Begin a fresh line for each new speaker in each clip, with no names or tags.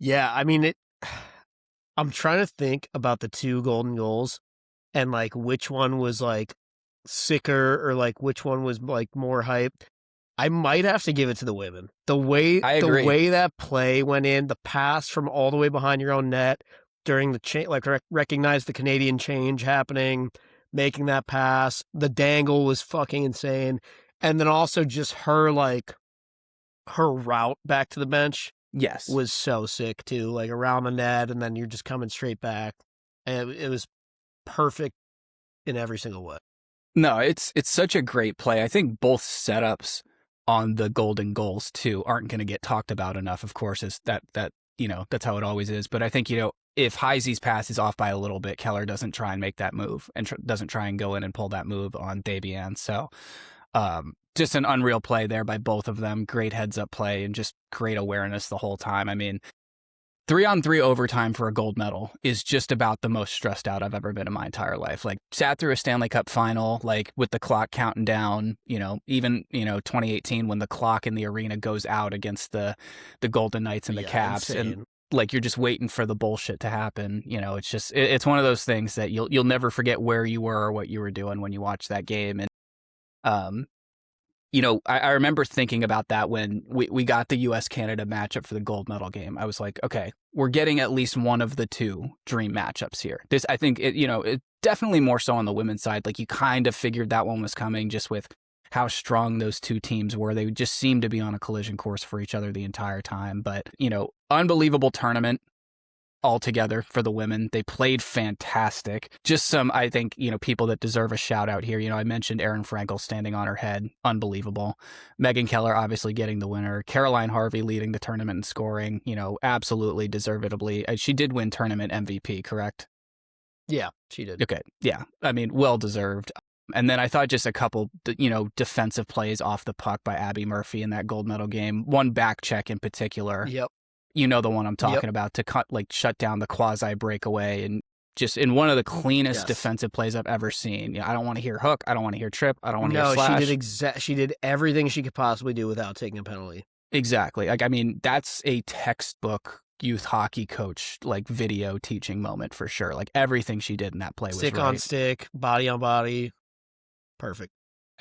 Yeah, I mean, I'm trying to think about the two golden goals and like which one was like sicker or like which one was like more hype. I might have to give it to the women.
I
The
agree.
way that play went in, the pass from all the way behind your own net during the like recognize the Canadian change happening, making that pass. The dangle was fucking insane, and then also just her route back to the bench
Yes.
was so sick too, like around the net, and then you're just coming straight back. And it was perfect in every single way.
No, it's such a great play. I think both setups on the golden goals too aren't going to get talked about enough. Of course, is that that's how it always is. But I think if Heisey's pass is off by a little bit, Keller doesn't try and make that move and doesn't try and go in and pull that move on Debian. So just an unreal play there by both of them. Great heads up play and just great awareness the whole time. I mean, 3-on-3 overtime for a gold medal is just about the most stressed out I've ever been in my entire life. Like, sat through a Stanley Cup final, like with the clock counting down, even 2018 when the clock in the arena goes out against the Golden Knights and the Caps.
Insane.
And like, you're just waiting for the bullshit to happen. It's just, it's one of those things that you'll never forget where you were or what you were doing when you watched that game. And, I remember thinking about that when we got the U.S.-Canada matchup for the gold medal game. I was like, okay, we're getting at least one of the two dream matchups here. This, I think, it definitely more so on the women's side. Like, you kind of figured that one was coming just with how strong those two teams were. They just seemed to be on a collision course for each other the entire time. But, unbelievable tournament altogether for the women. They played fantastic. Just some, I think, people that deserve a shout out here. I mentioned Erin Frankel standing on her head. Unbelievable. Megan Keller obviously getting the winner. Caroline Harvey leading the tournament in scoring, absolutely deservedly. She did win tournament MVP, correct?
Yeah, she did.
Okay. Yeah. I mean, well deserved. And then I thought just a couple, defensive plays off the puck by Abby Murphy in that gold medal game. One back check in particular.
Yep.
The one I'm talking about, to shut down the quasi breakaway, and just in one of the cleanest defensive plays I've ever seen. I don't want to hear hook. I don't want to hear trip. I don't want to hear slash.
She did everything she could possibly do without taking a penalty.
Exactly. Like, I mean, that's a textbook youth hockey coach, like, video teaching moment for sure. Like, everything she did in that play was
stick
right.
on stick, body on body. Perfect.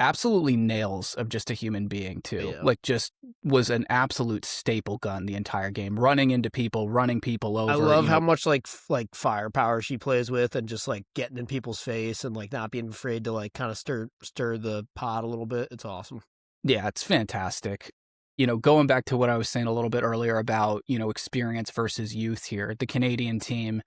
Absolutely nails of just a human being too. Yeah. Like, just was an absolute staple gun the entire game, running into people, running people over.
I love how much like firepower she plays with, and just like getting in people's face and like not being afraid to like kind of stir the pot a little bit. It's awesome.
Yeah, it's fantastic. Going back to what I was saying a little bit earlier about, experience versus youth here, the Canadian team,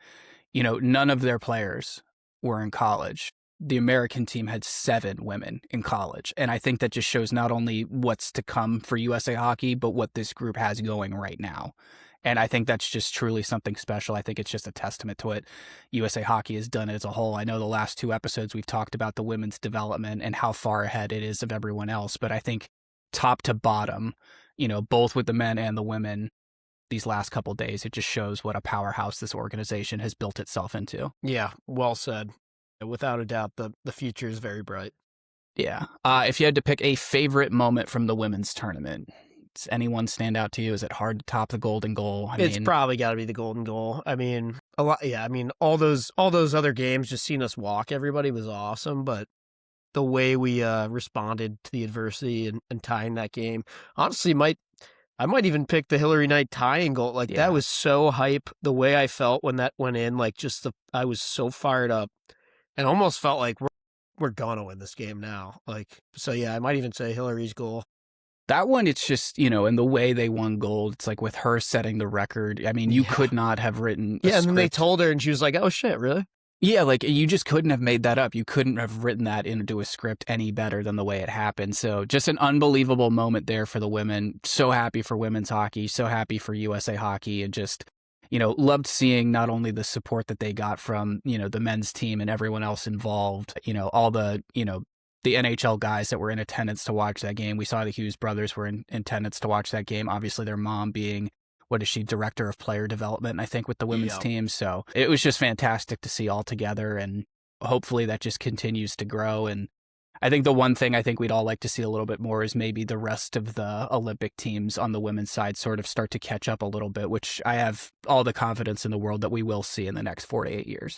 none of their players were in college. The American team had 7 women in college. And I think that just shows not only what's to come for USA Hockey, but what this group has going right now. And I think that's just truly something special. I think it's just a testament to what USA Hockey has done as a whole. I know the last 2 episodes we've talked about the women's development and how far ahead it is of everyone else. But I think top to bottom, both with the men and the women, these last couple of days, it just shows what a powerhouse this organization has built itself into.
Yeah, well said. Without a doubt, the future is very bright.
Yeah. If you had to pick a favorite moment from the women's tournament, does anyone stand out to you? Is it hard to top the golden goal?
It's probably got to be the golden goal. I mean, a lot. Yeah, I mean, all those other games, just seeing us walk everybody was awesome. But the way we responded to the adversity and tying that game, honestly, I might even pick the Hillary Knight tying goal. Like, that was so hype. The way I felt when that went in, like, I was so fired up. And almost felt like we're gonna win this game now. Like, so yeah, I might even say Hillary's goal.
That one, it's just, in the way they won gold, it's like with her setting the record. I mean, you could not have written a
and then
script.
they told her and she was like, oh shit, really?
Yeah, like, you just couldn't have made that up. You couldn't have written that into a script any better than the way it happened. So just an unbelievable moment there for the women. So happy for women's hockey, so happy for USA Hockey, and just, loved seeing not only the support that they got from, the men's team and everyone else involved, all the, the NHL guys that were in attendance to watch that game. We saw the Hughes brothers were in attendance to watch that game. Obviously, their mom being, what is she, director of player development, I think, with the women's team. So it was just fantastic to see all together. And hopefully that just continues to grow. And I think the one thing I think we'd all like to see a little bit more is maybe the rest of the Olympic teams on the women's side sort of start to catch up a little bit, which I have all the confidence in the world that we will see in the next 4 to 8 years.